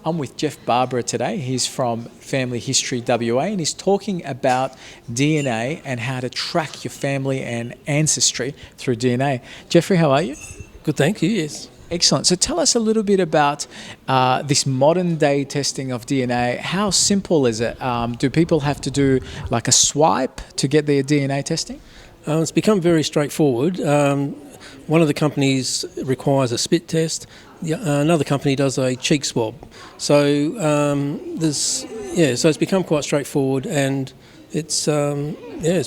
I'm with Geoff Barber today. He's from Family History WA and he's talking about DNA and how to track your family and ancestry through DNA. Jeffrey, how are you? Good, thank you, yes. Excellent. So tell us a little bit about this modern day testing of DNA. How simple is it? Do people have to do like a swipe to get their DNA testing? It's become very straightforward. One of the companies requires a spit test. Another company does a cheek swab. So so it's become quite straightforward, and it's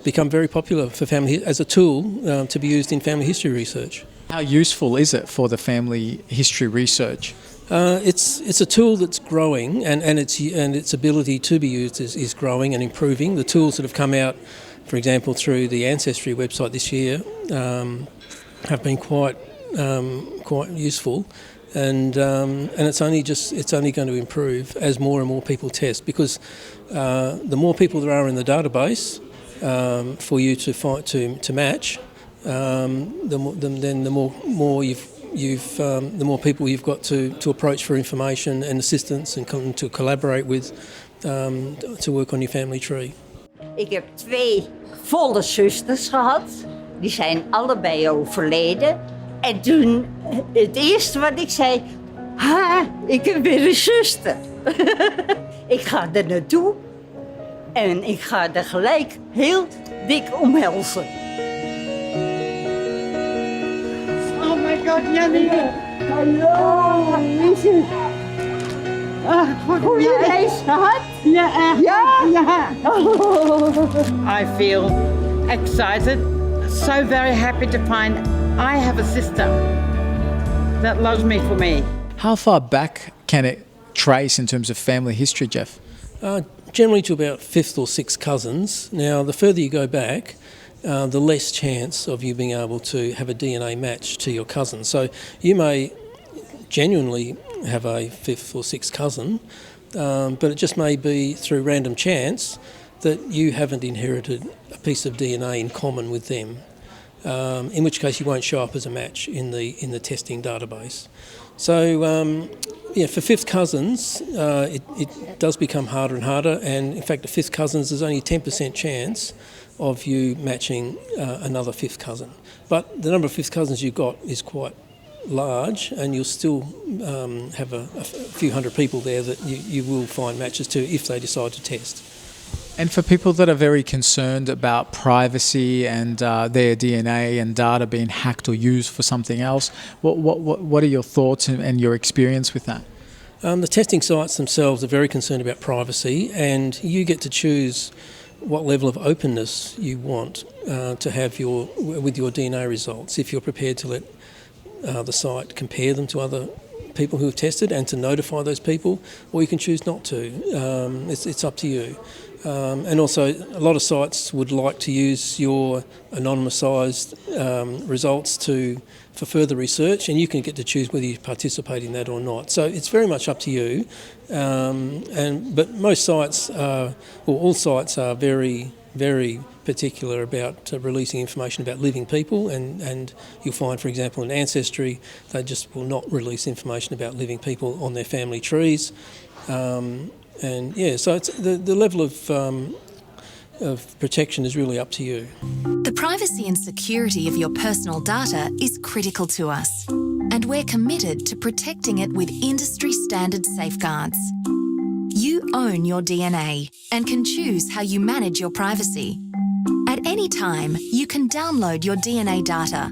become very popular for family as a tool to be used in family history research. How useful is it for the family history research? It's a tool that's growing, and its ability to be used is growing and improving. The tools that have come out, for example, through the Ancestry website this year, have been quite useful, and it's only going to improve as more and more people test, because the more people there are in the database for you to match, the more people you've got to approach for information and assistance and to collaborate with to work on your family tree. Ik heb 2 volle zusters gehad. Die zijn allebei overleden. En toen, het eerste wat ik zei... ik heb weer een zuster. Ik ga er naartoe. En ik ga er gelijk heel dik omhelzen. Oh my god, Jannie. Hallo, liefje. Goeie reis gehad? Ja, echt. Ja? I feel excited, so very happy to find I have a sister that loves me for me. How far back can it trace in terms of family history, Geoff? Generally to about 5th or 6th cousins. Now, the further you go back, the less chance of you being able to have a DNA match to your cousin. So you may genuinely have a 5th or 6th cousin, but it just may be through random chance that you haven't inherited a piece of DNA in common with them, in which case you won't show up as a match in the testing database. So for 5th cousins, it does become harder and harder, and in fact the 5th cousins, there's only a 10% chance of you matching another 5th cousin. But the number of 5th cousins you've got is quite large, and you'll still have a few hundred people there that you will find matches to if they decide to test. And for people that are very concerned about privacy and their DNA and data being hacked or used for something else, what are your thoughts and your experience with that? The testing sites themselves are very concerned about privacy, and you get to choose what level of openness you want to have with your DNA results, if you're prepared to let the site compare them to other people who have tested and to notify those people, or you can choose not to. It's up to you. And also, a lot of sites would like to use your anonymised results for further research, and you can get to choose whether you participate in that or not. So it's very much up to you. But most sites, all sites are very, very particular about releasing information about living people, and you'll find, for example, in Ancestry, they just will not release information about living people on their family trees. So it's the level of protection is really up to you. The privacy and security of your personal data is critical to us, and we're committed to protecting it with industry standard safeguards. You own your DNA and can choose how you manage your privacy. At any time, you can download your DNA data,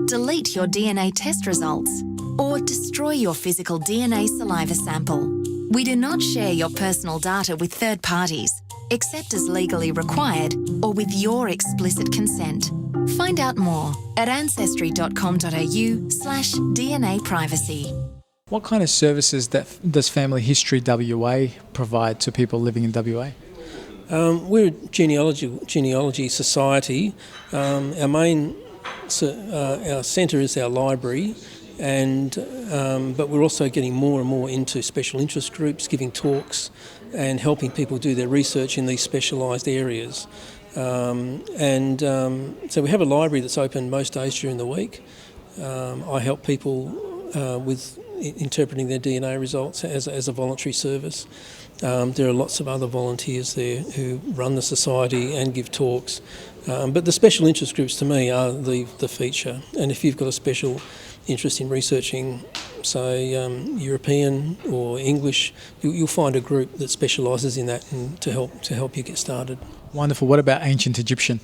delete your DNA test results, or destroy your physical DNA saliva sample. We do not share your personal data with third parties, except as legally required or with your explicit consent. Find out more at ancestry.com.au/DNA privacy. What kind of services does Family History WA provide to people living in WA? We're a genealogy society. Our main our centre is our library, but we're also getting more and more into special interest groups, giving talks and helping people do their research in these specialised areas. So we have a library that's open most days during the week. I help people with interpreting their DNA results as a voluntary service. There are lots of other volunteers there who run the society and give talks. But the special interest groups to me are the feature. And if you've got a special interest in researching, say, European or English, you'll find a group that specialises in that and to help you get started. Wonderful. What about ancient Egyptian?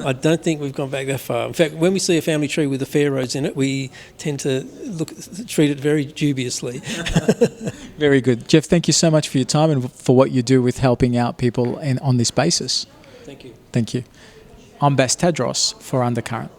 I don't think we've gone back that far. In fact, when we see a family tree with the pharaohs in it, we tend to treat it very dubiously. Very good. Geoff, thank you so much for your time and for what you do with helping out people on this basis. Thank you. Thank you. I'm Bess Tedros for Undercurrent.